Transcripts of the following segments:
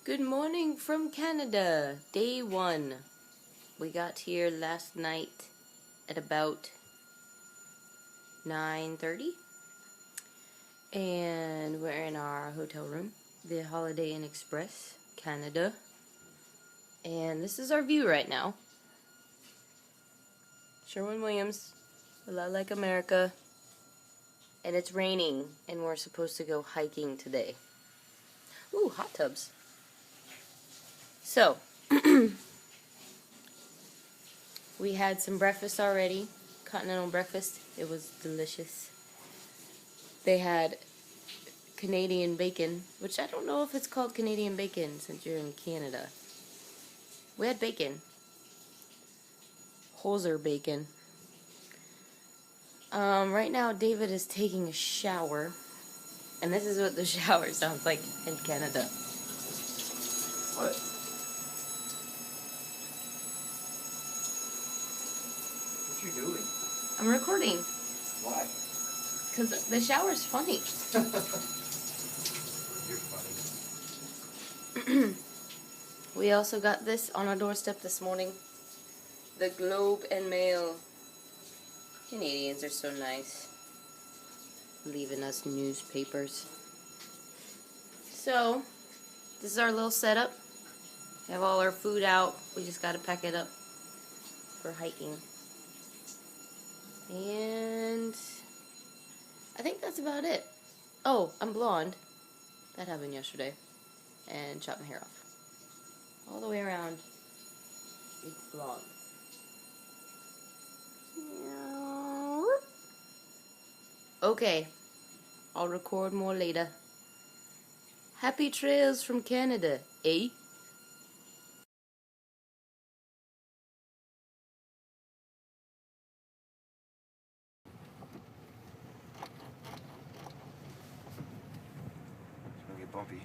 Good morning from Canada, day 1. We got here last night at about 9:30, and we're in our hotel room, the Holiday Inn Express, Canada, and this is our view right now. Sherwin-Williams, a lot like America, and it's raining, and we're supposed to go hiking today. Ooh, hot tubs. So, we had some breakfast already, continental breakfast. It was delicious. They had Canadian bacon, which I don't know if it's called Canadian bacon since you're in Canada. We had bacon. Holzer bacon. Right now David is taking a shower, and this is what the shower sounds like in Canada. What? What you doing? I'm recording. Why? Because the shower's funny. You're funny. We also got this on our doorstep this morning. The Globe and Mail. Canadians are so nice. Leaving us newspapers. So, this is our little setup. We have all our food out. We just gotta pack it up for hiking. And I think that's about it. Oh, I'm blonde. That happened yesterday. And chopped my hair off. All the way around. It's blonde. Okay. I'll record more later. Happy trails from Canada, eh? It's gonna get bumpy.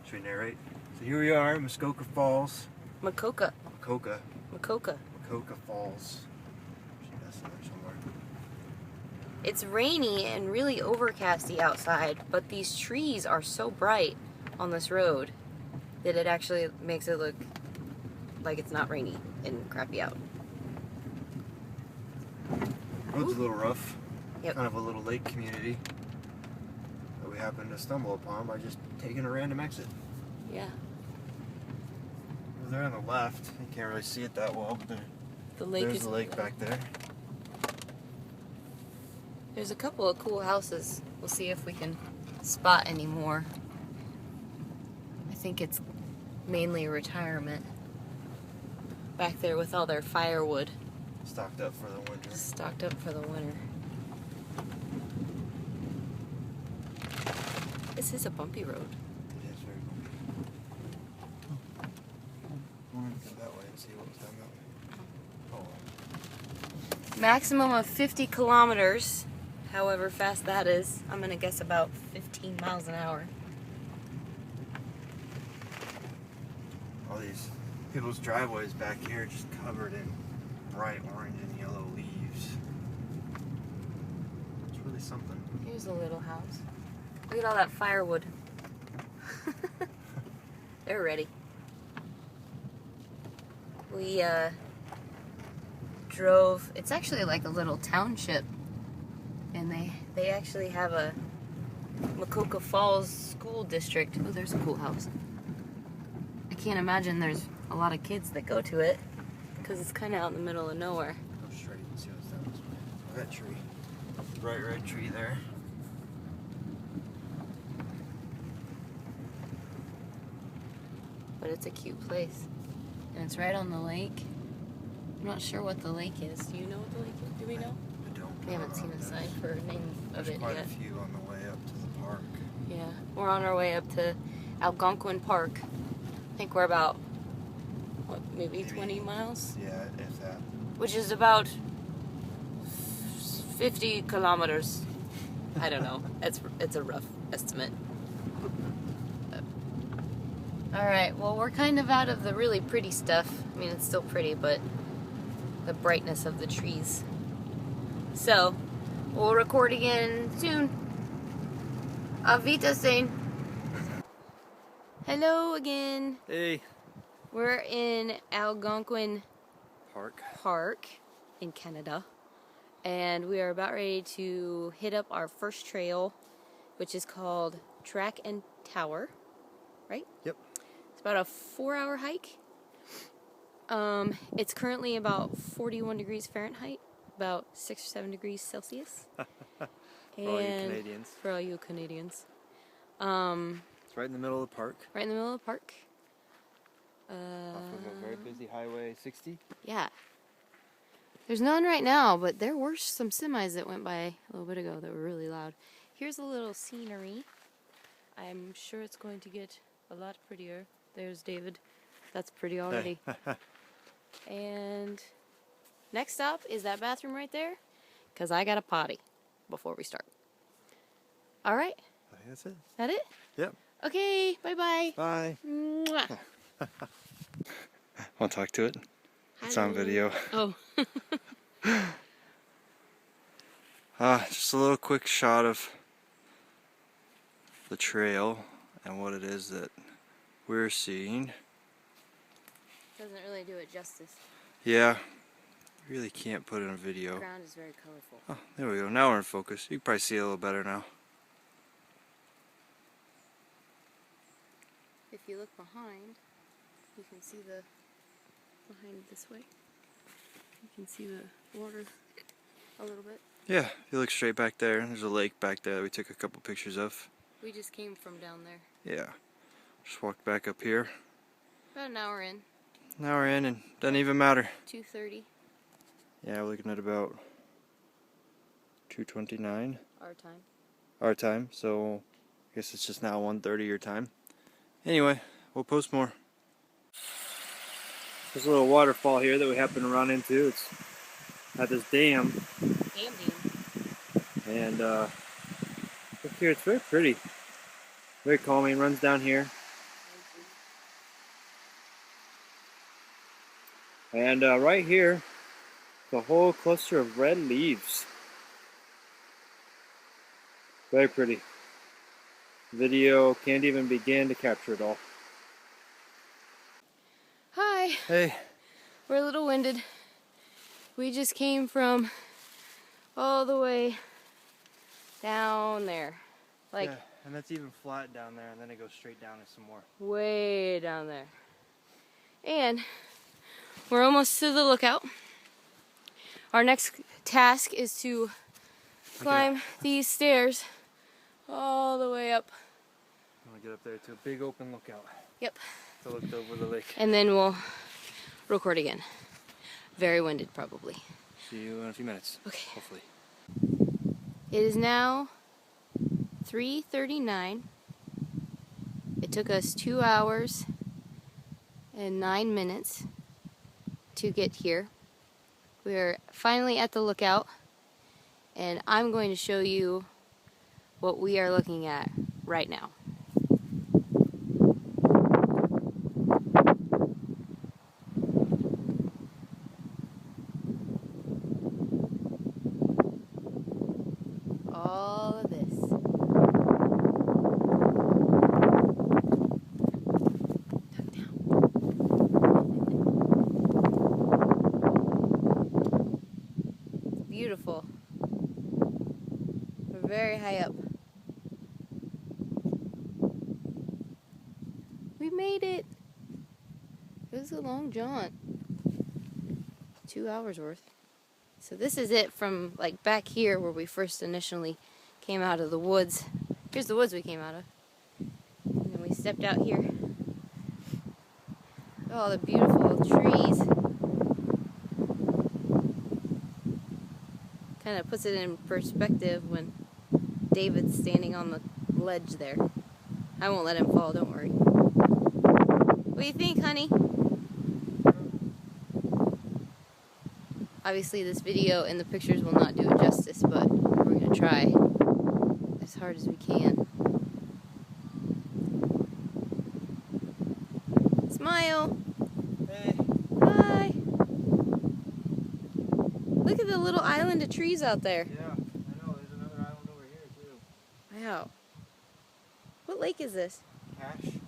Should we narrate? So here we are, Muskoka Falls. Makoka. Makoka Falls. That's in there somewhere. It's rainy and really overcasty outside, but these trees are so bright on this road that it actually makes it look like it's not rainy and crappy out. Road's a little rough. Yep. Kind of a little lake community that we happened to stumble upon by just taking a random exit. Yeah. Over there on the left, you can't really see it that well, but there's the lake back there. There's a couple of cool houses. We'll see if we can spot any more. I think it's mainly retirement. Back there with all their firewood. Stocked up for the winter. Stocked up for the winter. This is a bumpy road. It is very bumpy. I wanted to go that way and see what was down that way. Oh. Maximum of 50 kilometers. However fast that is. I'm going to guess about 15 miles an hour. All these people's driveways back here just covered in bright orange and yellow leaves. It's really something. Here's a little house. Look at all that firewood. They're ready. We drove. It's actually like a little township. And they actually have a Makoka Falls school district. Oh, there's a cool house. I can't imagine there's a lot of kids that go to it because it's kind of out in the middle of nowhere. Go straight and see what's down this way. Oh, that tree. Bright red tree there. But it's a cute place. And it's right on the lake. I'm not sure what the lake is. Do you know what the lake is? Do we know? I don't. We haven't seen a sign for a name of There's it quite yet. a few on the way up to the park. Yeah, we're on our way up to Algonquin Park. I think we're about, what, maybe 20 miles? Yeah, if that. Which is about 50 kilometers. I don't know. It's a rough estimate. Alright, well, we're kind of out of the really pretty stuff. I mean, it's still pretty, but the brightness of the trees. So, we'll record again soon. Auf Wiedersehen. Hello again. Hey. We're in Algonquin Park. in Canada, and we are about ready to hit up our first trail, which is called Track and Tower, right? Yep. It's about a 4-hour hike. It's currently about 41 degrees Fahrenheit, about 6 or 7 degrees Celsius. For all you Canadians. For all you Canadians. It's right in the middle of the park. Right in the middle of the park. Off of a very busy Highway 60. Yeah. There's none right now, but there were some semis that went by a little bit ago that were really loud. Here's a little scenery. I'm sure it's going to get a lot prettier. There's David. That's pretty already. And next stop is that bathroom right there, because I got a potty before we start. All right? I think that's it. That it? Yep. Okay, bye-bye. Bye. Mwah. Want to talk to it? It's on video. Oh. Just a little quick shot of the trail and what it is that we're seeing. Doesn't really do it justice. Yeah, really can't put in a The video. ground is very colorful. Oh, there we go. Now we're in focus. You can probably see it a little better now. If you look behind, you can see the behind this way. You can see the water a little bit. Yeah, if you look straight back there, there's a lake back there that we took a couple pictures of. We just came from down there. Yeah, just walked back up here. About an hour in. Now we're in and doesn't even matter. 2:30 Yeah, we're looking at about 2:29 our time. our time, so I guess it's just now 1:30 your time. Anyway, we'll post more. There's a little waterfall here that we happen to run into. It's at this dam. Damn. And look here, it's very pretty. Very calming, runs down here. And right here, the whole cluster of red leaves. Very pretty. Video can't even begin to capture it all. Hi. Hey. We're a little winded. We just came from all the way down there. Like, yeah, and that's even flat down there, and then it goes straight down to some more. way down there. And we're almost to the lookout. Our next task is to climb these stairs all the way up. I'm gonna get up there to a big open lookout. Yep. To look over the lake. And then we'll record again. Very winded, probably. See you in a few minutes. Okay. Hopefully. It is now 3:39. It took us 2 hours and 9 minutes to get here. We're finally at the lookout, and I'm going to show you what we are looking at right now. All of this. Tuck down. Beautiful. We're very high up. We made it. It was a long jaunt. 2 hours worth. So this is it from like back here where we first initially came out of the woods. Here's the woods we came out of. And then we stepped out here. Oh, the beautiful trees. Kind of puts it in perspective when David's standing on the ledge there. I won't let him fall, don't worry. What do you think, honey? Obviously this video and the pictures will not do it justice, but we're going to try as hard as we can. Smile! Hey. Hi! Look at the little island of trees out there. Yeah, I know. There's another island over here too. Wow. What lake is this? Cache.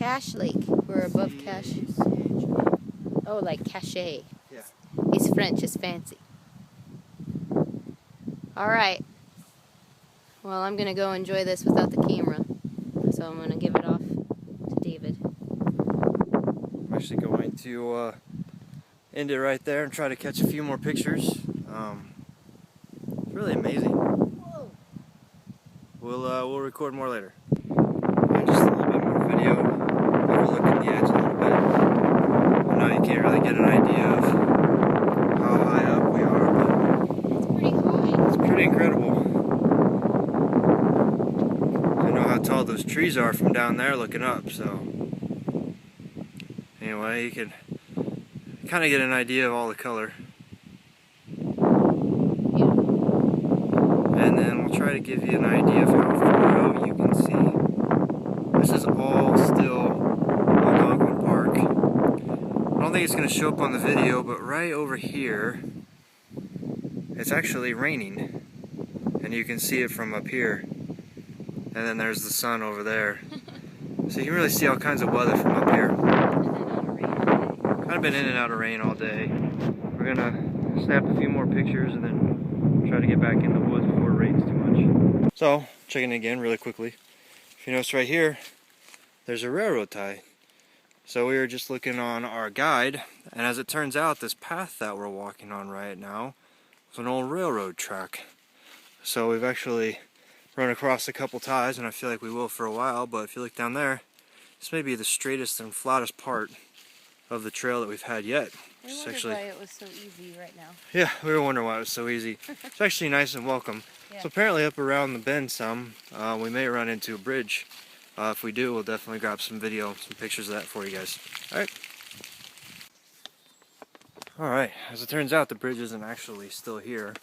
Cache Lake. We're above Cache. Oh, like cachet. Yeah. It's French. It's fancy. All right. Well, I'm gonna go enjoy this without the camera, so I'm gonna give it off to David. I'm actually going to end it right there and try to catch a few more pictures. It's really amazing. Whoa. We'll record more later. And just a little bit more video overlooking the edge a little bit. I know you can't really get an idea of how high up we are, but It's pretty high. it's pretty incredible. I know how tall those trees are from down there looking up, so anyway, you can kind of get an idea of all the color. And then we'll try to give you an idea of how far out you can see. This is all still Algonquin Park. I don't think it's going to show up on the video, but right over here, it's actually raining. And you can see it from up here. And then there's the sun over there. So you can really see all kinds of weather from up here. Kind of been in and out of rain all day. We're going to snap a few more pictures and then try to get back in the woods before it rains too much. So, checking in again really quickly. If you notice right here, there's a railroad tie. So we were just looking on our guide, and as it turns out, this path that we're walking on right now is an old railroad track. So we've actually run across a couple ties, and I feel like we will for a while, but if you look down there, this may be the straightest and flattest part of the trail that we've had yet. I wondered why it was so easy right now. Yeah, we were wondering why it was so easy. It's actually nice and welcome. Yeah. So apparently up around the bend some, we may run into a bridge. If we do, we'll definitely grab some video, some pictures of that for you guys. Alright, as it turns out, the bridge isn't actually still here.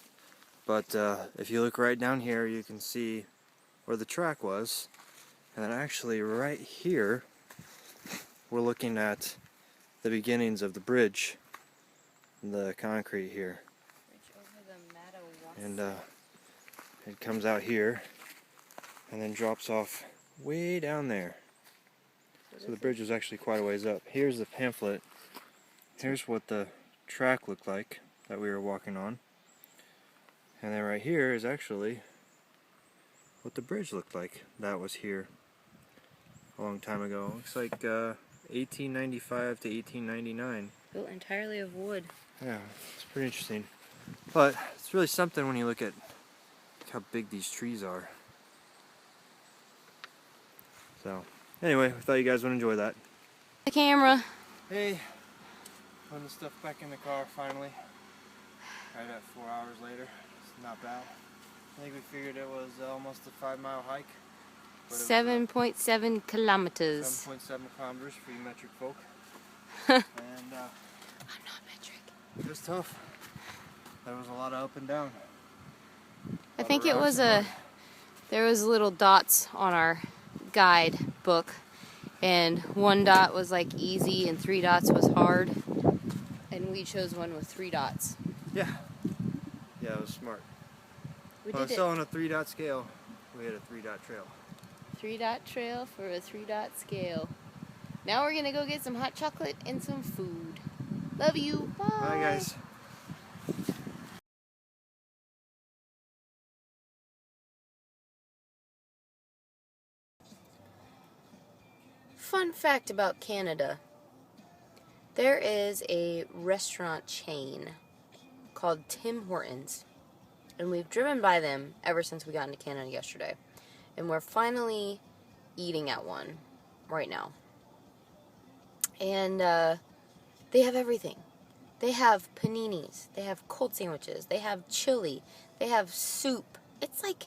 But if you look right down here, you can see where the track was. And then actually right here, we're looking at the beginnings of the bridge. The concrete here. And it comes out here and then drops off way down there. So the bridge was actually quite a ways up. Here's the pamphlet. Here's what the track looked like that we were walking on. And then right here is actually what the bridge looked like that was here a long time ago. Looks like 1895 to 1899. Built entirely of wood. Yeah, it's pretty interesting. But it's really something when you look at how big these trees are. So, anyway, we thought you guys would enjoy that. The camera. Hey, putting the stuff back in the car finally. Right at 4 hours later. It's not bad. I think we figured it was almost a 5-mile hike. 7.7 kilometers. 7.7 kilometers for you metric folk. I'm And not metric. it was tough. There was a lot of up and down. I think it was there was little dots on our guide book, and 1 dot was like easy and 3 dots was hard, and we chose one with 3 dots. Yeah. Yeah, it was smart. We Well, did so it. on a 3-dot scale, we had a 3-dot trail. 3-dot trail for a 3-dot scale. Now we're gonna go get some hot chocolate and some food. Love you. Bye. Bye guys. Fun fact about Canada. There is a restaurant chain called Tim Hortons, and we've driven by them ever since we got into Canada yesterday, and we're finally eating at one right now. And they have everything. They have paninis, they have cold sandwiches, they have chili, they have soup. It's like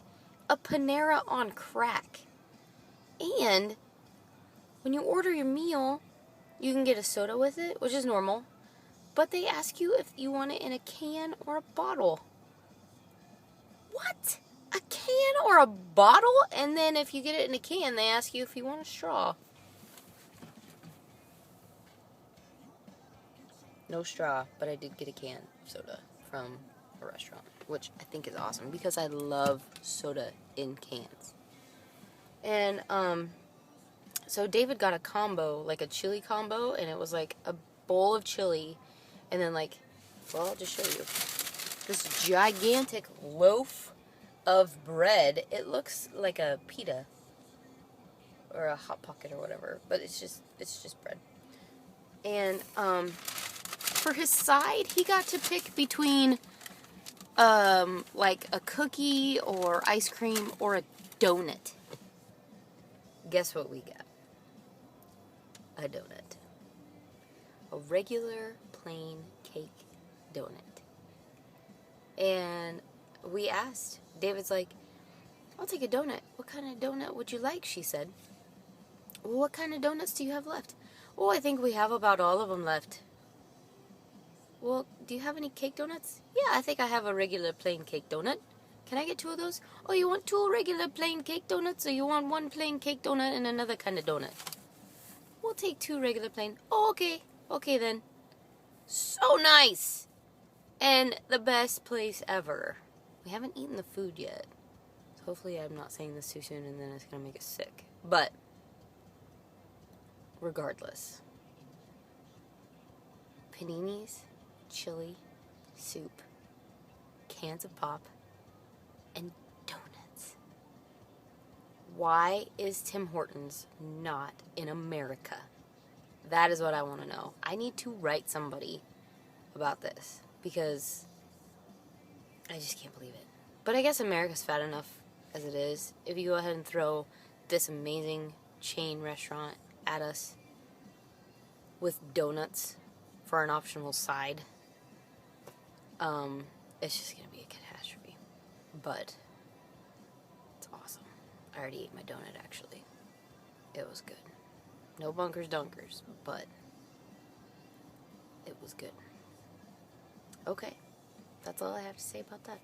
a Panera on crack. And when you order your meal, you can get a soda with it, which is normal. But they ask you if you want it in a can or a bottle. What? A can or a bottle? And then if you get it in a can, they ask you if you want a straw. No straw, but I did get a can of soda from a restaurant, which I think is awesome because I love soda in cans. And So David got a combo, like a chili combo, and it was like a bowl of chili, and then like, well, I'll just show you. This gigantic loaf of bread. It looks like a pita or a hot pocket or whatever, but it's just bread. And for his side, he got to pick between like a cookie or ice cream or a donut. Guess what we got? A donut. A regular plain cake donut. And we asked. David's like, I'll take a donut. What kind of donut would you like? She said. Well, what kind of donuts do you have left? Oh, I think we have about all of them left. Well, do you have any cake donuts? Yeah, I think I have a regular plain cake donut. Can I get 2 of those? Oh, you want 2 regular plain cake donuts, or you want 1 plain cake donut and another kind of donut? We'll take 2 regular plain. Oh, okay. Okay, then. So nice! And the best place ever. We haven't eaten the food yet. So hopefully I'm not saying this too soon and then it's going to make us sick. But, regardless. Paninis, chili, soup, cans of pop, and donuts. Why is Tim Hortons not in America? That is what I want to know. I need to write somebody about this because I just can't believe it. But I guess America's fat enough as it is. If you go ahead and throw this amazing chain restaurant at us with donuts for an optional side, it's just gonna be a catastrophe. But it's awesome. I already ate my donut, actually. It was good. No bunkers dunkers, but it was good. Okay, that's all I have to say about that.